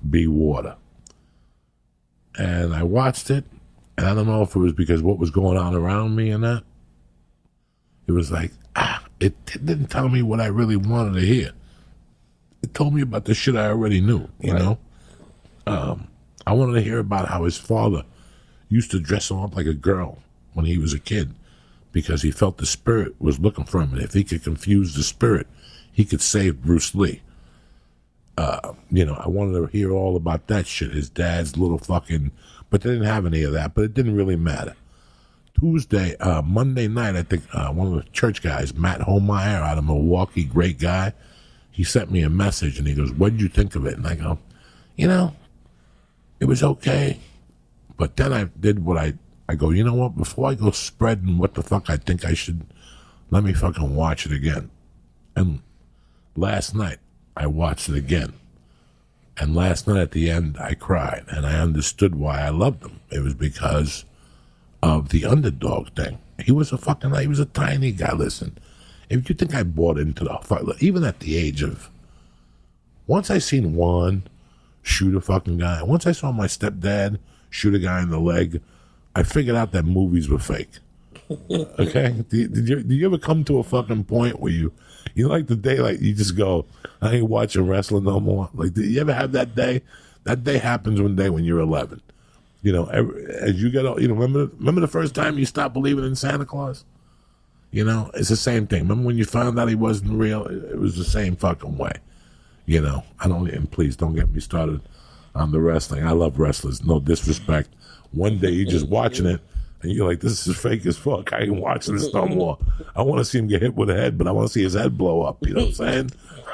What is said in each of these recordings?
be water. And I watched it, and I don't know if it was because what was going on around me and that. It was like, it didn't tell me what I really wanted to hear. It told me about the shit I already knew, you know? I wanted to hear about how his father used to dress him up like a girl when he was a kid because he felt the spirit was looking for him. And if he could confuse the spirit, he could save Bruce Lee. You know, I wanted to hear all about that shit. His dad's little fucking... But they didn't have any of that, but it didn't really matter. Monday night, I think one of the church guys, Matt Holmeyer out of Milwaukee, great guy, he sent me a message and he goes, what did you think of it? And I go, you know, it was okay. But then I did what I go, you know what, before I go spreading what the fuck I think I should, let me fucking watch it again. And last night, I watched it again. And last night at the end, I cried. And I understood why I loved him. It was because of the underdog thing. He was a tiny guy. Listen, if you think I bought into the fight, even at the age of, once I seen Juan shoot a fucking guy, once I saw my stepdad shoot a guy in the leg, I figured out that movies were fake. Okay? Did you ever come to a fucking point where you like the day, like you just go, I ain't watching wrestling no more? Like, did you ever have that day? That day happens one day when you're 11. You know, as you get old, you know, remember the first time you stopped believing in Santa Claus? You know, it's the same thing. Remember when you found out he wasn't real? It was the same fucking way. You know, and please don't get me started on the wrestling. I love wrestlers, no disrespect. One day you're just watching it, and you're like, this is fake as fuck. I ain't watching this no more. I want to see him get hit with a head, but I want to see his head blow up. You know what I'm saying?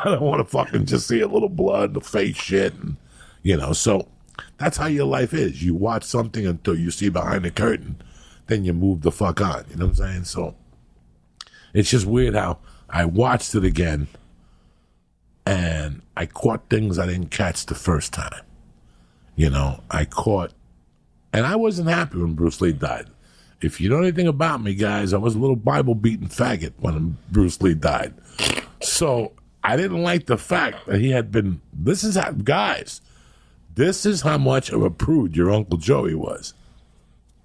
I don't want to fucking just see a little blood, the face shit, and, you know, so that's how your life is. You watch something until you see behind the curtain, then you move the fuck on. You know what I'm saying? So it's just weird how I watched it again, and I caught things I didn't catch the first time. You know, and I wasn't happy when Bruce Lee died. If you know anything about me, guys, I was a little Bible-beating faggot when Bruce Lee died. So I didn't like the fact that he had been, this is how much of a prude your Uncle Joey was.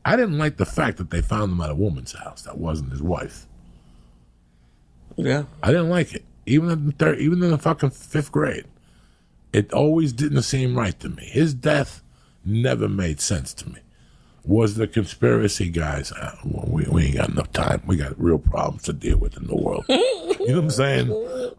I didn't like the fact that they found him at a woman's house that wasn't his wife. Yeah. I didn't like it. Even in the fucking 5th grade. It always didn't seem right to me. His death never made sense to me. Was the conspiracy, guys? We ain't got enough time. We got real problems to deal with in the world. You know what I'm saying?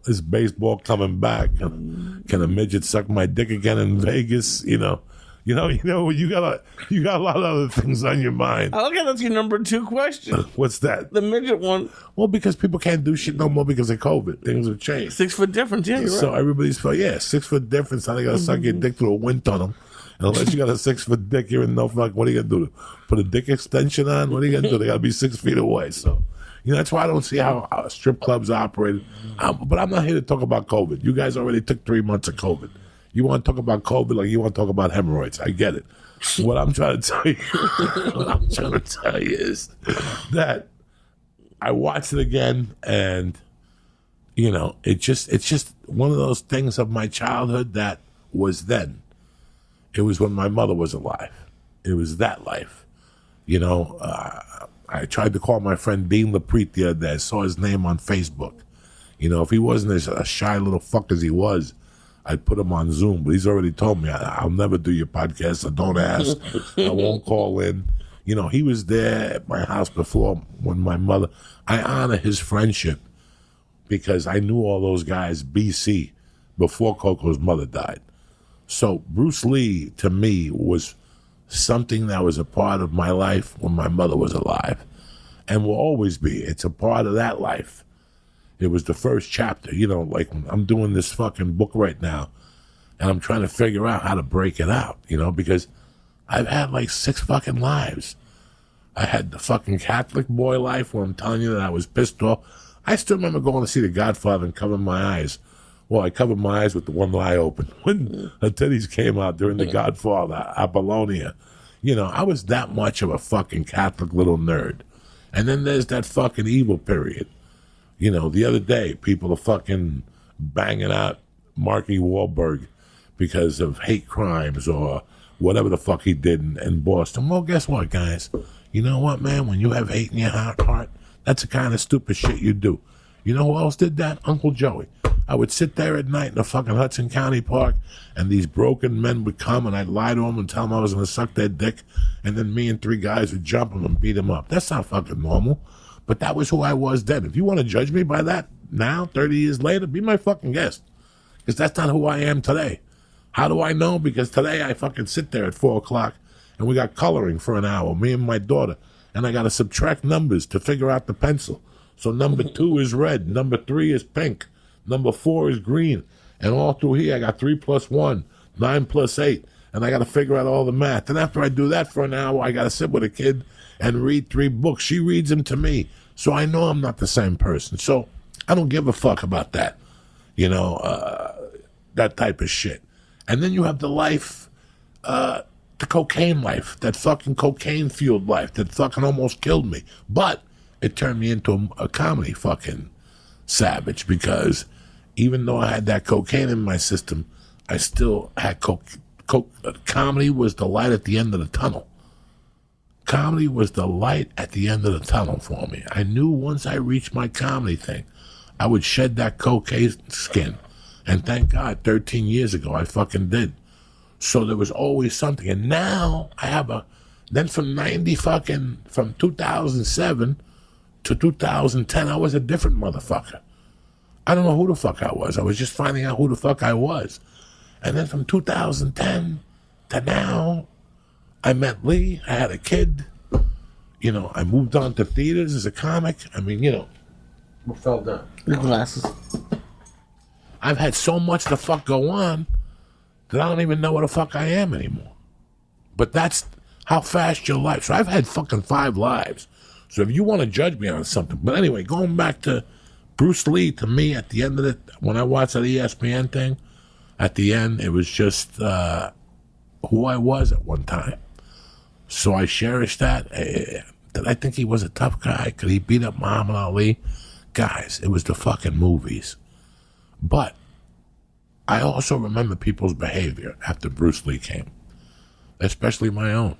This baseball coming back. Can a midget suck my dick again in Vegas? You know. You got a lot of other things on your mind. I look at that's your number 2 question. What's that? The midget one. Well, because people can't do shit no more because of COVID. Things have changed. 6 foot difference, yeah, you're so right. everybody's 6 foot difference. How they gotta suck your dick through a wind tunnel? And unless you got a 6 foot dick, you're in no fuck. What are you gonna do? Put a dick extension on? What are you gonna do? They gotta be 6 feet away. So, you know, that's why I don't see how strip clubs operate. But I'm not here to talk about COVID. You guys already took 3 months of COVID. You want to talk about COVID like you want to talk about hemorrhoids. I get it. What I'm trying to tell you, is that I watched it again, and you know, it's just one of those things of my childhood that was then. It was when my mother was alive. It was that life. You know, I tried to call my friend Dean LaPrete the other day. I saw his name on Facebook. You know, if he wasn't as a shy little fuck as he was, I'd put him on Zoom, but he's already told me, I'll never do your podcast, so don't ask. I won't call in. You know, he was there at my house before when my mother, I honor his friendship because I knew all those guys BC before Coco's mother died. So Bruce Lee, to me, was something that was a part of my life when my mother was alive and will always be. It's a part of that life. It was the first chapter, you know, like when I'm doing this fucking book right now and I'm trying to figure out how to break it out, you know, because I've had like 6 fucking lives. I had the fucking Catholic boy life where I'm telling you that I was pissed off. I still remember going to see The Godfather and covering my eyes. Well, I covered my eyes with the one eye open. When the titties came out during The Godfather, Apollonia, you know, I was that much of a fucking Catholic little nerd. And then there's that fucking evil period. You know, the other day, people are fucking banging out Marky Wahlberg because of hate crimes or whatever the fuck he did in Boston. Well, guess what, guys? You know what, man? When you have hate in your heart, that's the kind of stupid shit you do. You know who else did that? Uncle Joey. I would sit there at night in the fucking Hudson County Park, and these broken men would come, and I'd lie to them and tell them I was going to suck their dick, and then me and 3 guys would jump them and beat them up. That's not fucking normal, but that was who I was then. If you want to judge me by that now, 30 years later, be my fucking guest, because that's not who I am today. How do I know? Because today I fucking sit there at 4 o'clock, and we got coloring for an hour, me and my daughter, and I got to subtract numbers to figure out the pencil. So number 2 is red, number 3 is pink, number 4 is green, and all through here I got 3 plus 1, 9 plus 8, and I got to figure out all the math. And after I do that for an hour, I got to sit with a kid and read 3 books. She reads them to me, so I know I'm not the same person. So I don't give a fuck about that, that type of shit. And then you have the life, the cocaine life, that fucking cocaine-fueled life that fucking almost killed me. But it turned me into a comedy fucking savage, because even though I had that cocaine in my system, I still had comedy was the light at the end of the tunnel. Comedy was the light at the end of the tunnel for me. I knew once I reached my comedy thing, I would shed that cocaine skin. And thank God, 13 years ago, I fucking did. So there was always something. And now I have then from 2007 to 2010, I was a different motherfucker. I don't know who the fuck I was. I was just finding out who the fuck I was. And then from 2010 to now, I met Lee. I had a kid. I moved on to theaters as a comic. I mean, what fell down? Your glasses. I've had so much the fuck go on that I don't even know what the fuck I am anymore. But that's how fast your life. So I've had fucking 5 lives. So if you want to judge me on something. But anyway, going back to Bruce Lee, to me, at the end of it, when I watched that ESPN thing, at the end, it was just who I was at one time. So I cherish that. Did I think he was a tough guy? Could he beat up Muhammad Ali? Guys, it was the fucking movies. But I also remember people's behavior after Bruce Lee came, especially my own.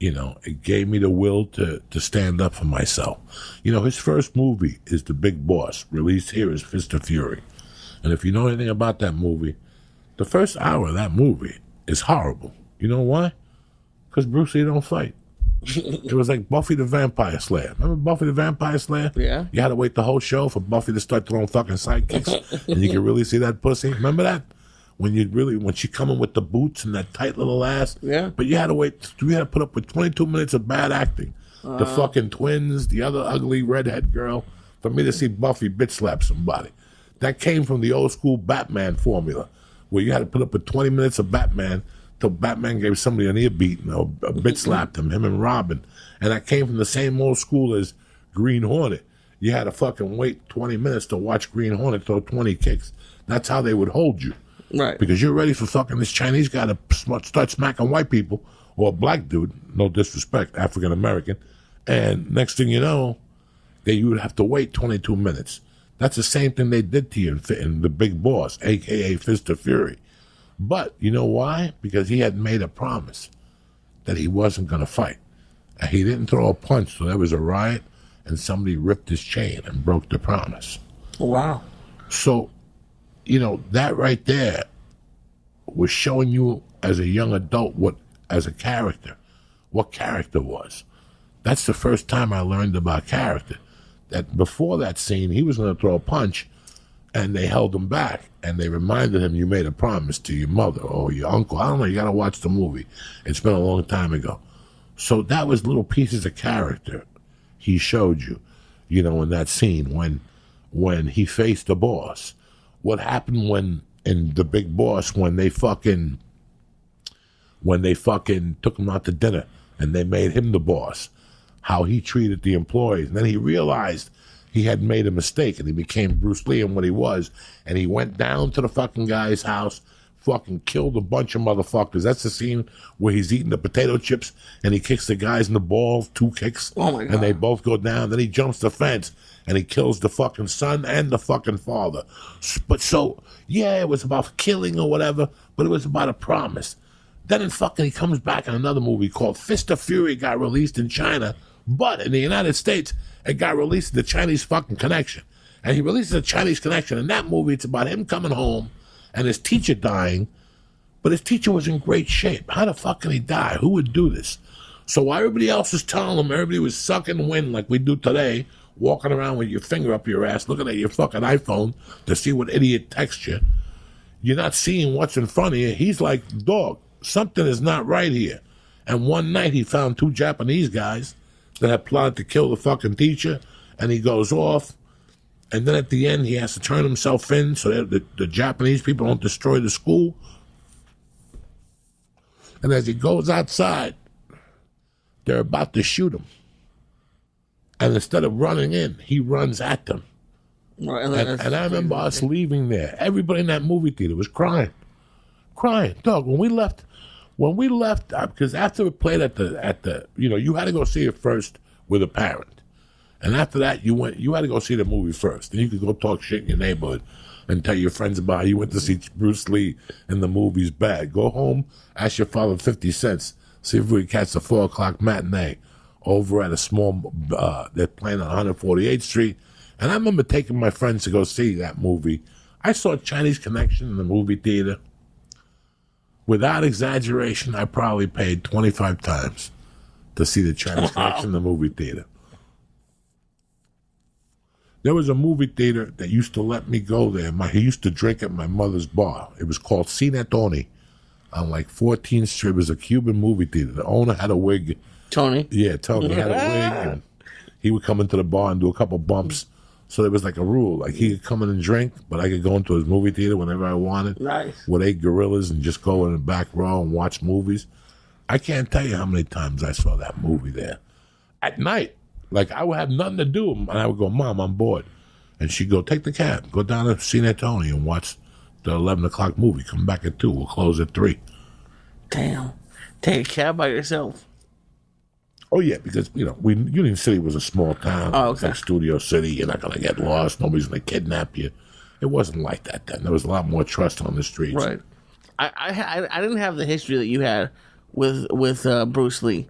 It gave me the will to stand up for myself. His first movie is The Big Boss, released here as Fist of Fury. And if you know anything about that movie, the first hour of that movie is horrible. You know why? Because Bruce Lee don't fight. It was like Buffy the Vampire Slayer. Remember Buffy the Vampire Slayer? Yeah. You had to wait the whole show for Buffy to start throwing fucking sidekicks, and you could really see that pussy. Remember that? When she come in with the boots and that tight little ass. Yeah. But you had to wait. You had to put up with 22 minutes of bad acting. The fucking twins, the other ugly redhead girl, for me to see Buffy bitch slap somebody. That came from the old school Batman formula, where you had to put up with 20 minutes of Batman till Batman gave somebody an ear beat and a bitch slapped him and Robin. And that came from the same old school as Green Hornet. You had to fucking wait 20 minutes to watch Green Hornet throw 20 kicks. That's how they would hold you. Right. Because you're ready for fucking this Chinese guy to start smacking white people, or a black dude, no disrespect, African American. And next thing you know, you would have to wait 22 minutes. That's the same thing they did to you in The Big Boss, a.k.a. Fist of Fury. But you know why? Because he had made a promise that he wasn't going to fight. And he didn't throw a punch, so there was a riot, and somebody ripped his chain and broke the promise. Wow. So, that right there was showing you as a young adult as a character, what character was. That's the first time I learned about character. That before that scene, he was going to throw a punch, and they held him back, and they reminded him, you made a promise to your mother or your uncle. I don't know, you got to watch the movie. It's been a long time ago. So that was little pieces of character he showed you, in that scene when he faced the boss. What happened in The Big Boss when they fucking took him out to dinner and they made him the boss, how he treated the employees. And then he realized he had made a mistake and he became Bruce Lee and what he was. And he went down to the fucking guy's house, fucking killed a bunch of motherfuckers. That's the scene where he's eating the potato chips and he kicks the guys in the balls, 2 kicks. Oh, my God. And they both go down. Then he jumps the fence and he kills the fucking son and the fucking father. But so, yeah, it was about killing or whatever, but it was about a promise. Then he comes back in another movie called Fist of Fury, got released in China, but in the United States, it got released in the Chinese fucking Connection. And he releases the Chinese Connection. In that movie, it's about him coming home and his teacher dying, but his teacher was in great shape. How the fuck can he die? Who would do this? So while everybody else was telling him, everybody was sucking wind like we do today, walking around with your finger up your ass, looking at your fucking iPhone to see what idiot texts you. You're not seeing what's in front of you. He's like, dog, something is not right here. And one night he found 2 Japanese guys that had plotted to kill the fucking teacher, and he goes off. And then at the end, he has to turn himself in so that the Japanese people don't destroy the school. And as he goes outside, they're about to shoot him. And instead of running in, he runs at them. Right, and I remember us leaving there. Everybody in that movie theater was crying. Dog, when we left, because after it played at the, you had to go see it first with a parent. And after that, you had to go see the movie first. And you could go talk shit in your neighborhood and tell your friends about how you went to see Bruce Lee and the movie's bad. Go home, ask your father 50 cents, see if we can catch the 4 o'clock matinee over at a small, they're playing on 148th Street. And I remember taking my friends to go see that movie. I saw Chinese Connection in the movie theater. Without exaggeration, I probably paid 25 times to see the Chinese Connection in the movie theater. There was a movie theater that used to let me go there. He used to drink at my mother's bar. It was called Syatt on like 14th Street. It was a Cuban movie theater. The owner had a wig. Tony? Yeah, Tony had a wig. And he would come into the bar and do a couple bumps. So there was like a rule. Like he could come in and drink, but I could go into his movie theater whenever I wanted. Nice. With 8 gorillas and just go in the back row and watch movies. I can't tell you how many times I saw that movie there. At night. Like, I would have nothing to do, and I would go, Mom, I'm bored. And she'd go, take the cab, go down to Syatt and watch the 11 o'clock movie. Come back at 2. We'll close at 3. Damn. Take a cab by yourself. Oh, yeah, because, Union City was a small town. Oh, okay. It's like Studio City. You're not going to get lost. Nobody's going to kidnap you. It wasn't like that then. There was a lot more trust on the streets. Right. I didn't have the history that you had with Bruce Lee.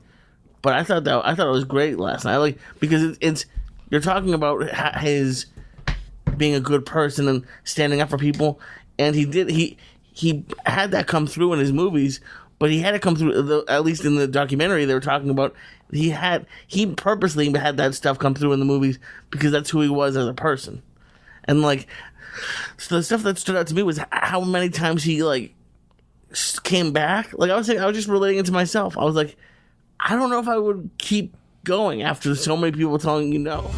But I thought it was great last night, because it's you're talking about his being a good person and standing up for people, and he had that come through in his movies, but he had it come through at least in the documentary they were talking about. He purposely had that stuff come through in the movies because that's who he was as a person, and so the stuff that stood out to me was how many times he came back. I was just relating it to myself. I was like, I don't know if I would keep going after so many people telling you no.